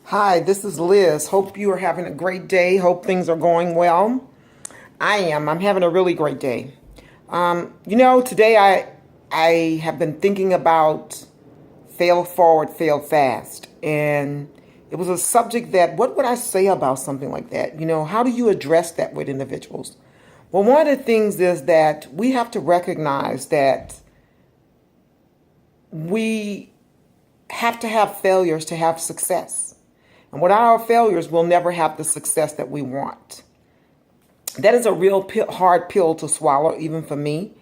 Hi, this is Liz. Hope you are having a great day. Hope things are going well. I am. I'm having a really great day. Today I have been thinking about fail forward, fail fast, and it was a subject that what would I say about something like that? How do you address that with individuals? Well, one of the things is that we have to recognize that we have to have failures to have success. And without our failures, we'll never have the success that we want. That is a real hard pill to swallow, even for me,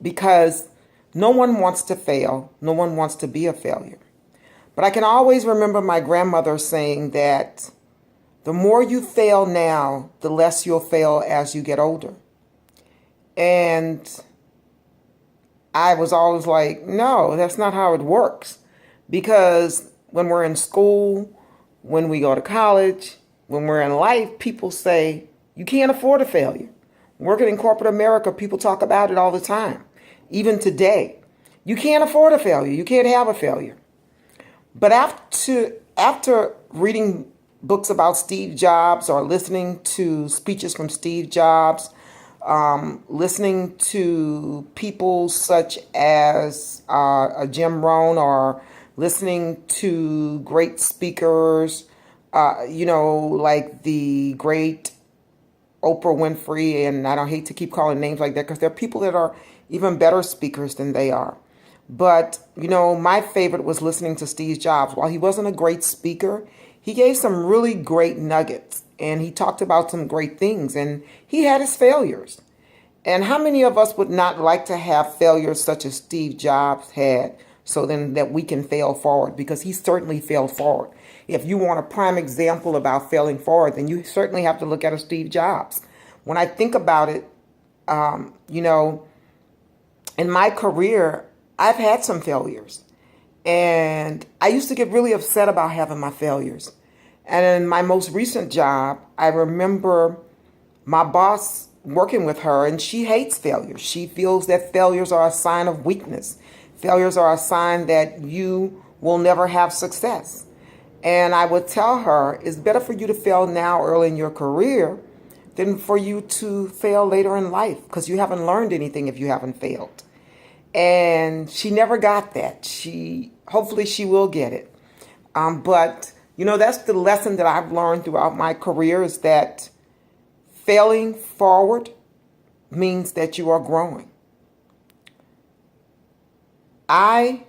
because no one wants to fail. No one wants to be a failure. But I can always remember my grandmother saying that the more you fail now, the less you'll fail as you get older. And I was always like, no, that's not how it works. Because when we're in school, when we go to college, when we're in life, people say, you can't afford a failure. Working in corporate America, people talk about it all the time. Even today, you can't afford a failure. You can't have a failure. But after reading books about Steve Jobs or listening to speeches from Steve Jobs, listening to people such as Jim Rohn or listening to great speakers, like the great Oprah Winfrey, and I don't hate to keep calling names like that because there are people that are even better speakers than they are. But, my favorite was listening to Steve Jobs. While he wasn't a great speaker, he gave some really great nuggets and he talked about some great things and he had his failures. And how many of us would not like to have failures such as Steve Jobs had so then that we can fail forward? Because he certainly failed forward. If you want a prime example about failing forward, then you certainly have to look at a Steve Jobs. When I think about it, in my career, I've had some failures. And I used to get really upset about having my failures. And in my most recent job, I remember my boss working with her, and she hates failures. She feels that failures are a sign of weakness. Failures are a sign that you will never have success. And I would tell her, it's better for you to fail now early in your career than for you to fail later in life because you haven't learned anything if you haven't failed. And she never got that. Hopefully she will get it. But that's the lesson that I've learned throughout my career is that failing forward means that you are growing. I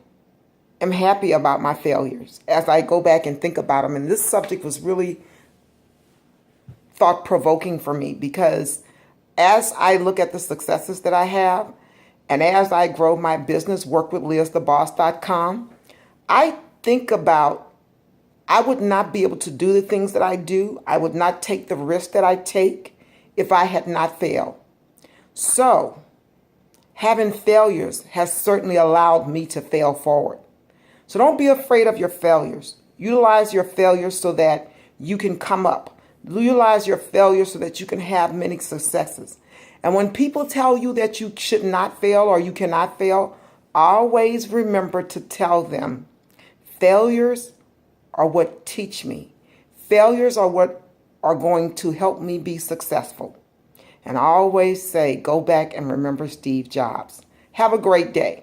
am happy about my failures as I go back and think about them. And this subject was really thought-provoking for me because as I look at the successes that I have and as I grow my business, workwithliztheboss.com, I think about I would not be able to do the things that I do. I would not take the risk that I take if I had not failed. So having failures has certainly allowed me to fail forward. So don't be afraid of your failures. Utilize your failures so that you can come up. Utilize your failures so that you can have many successes. And when people tell you that you should not fail or you cannot fail, always remember to tell them, failures are what teach me. Failures are what are going to help me be successful. And I always say, go back and remember Steve Jobs. Have a great day.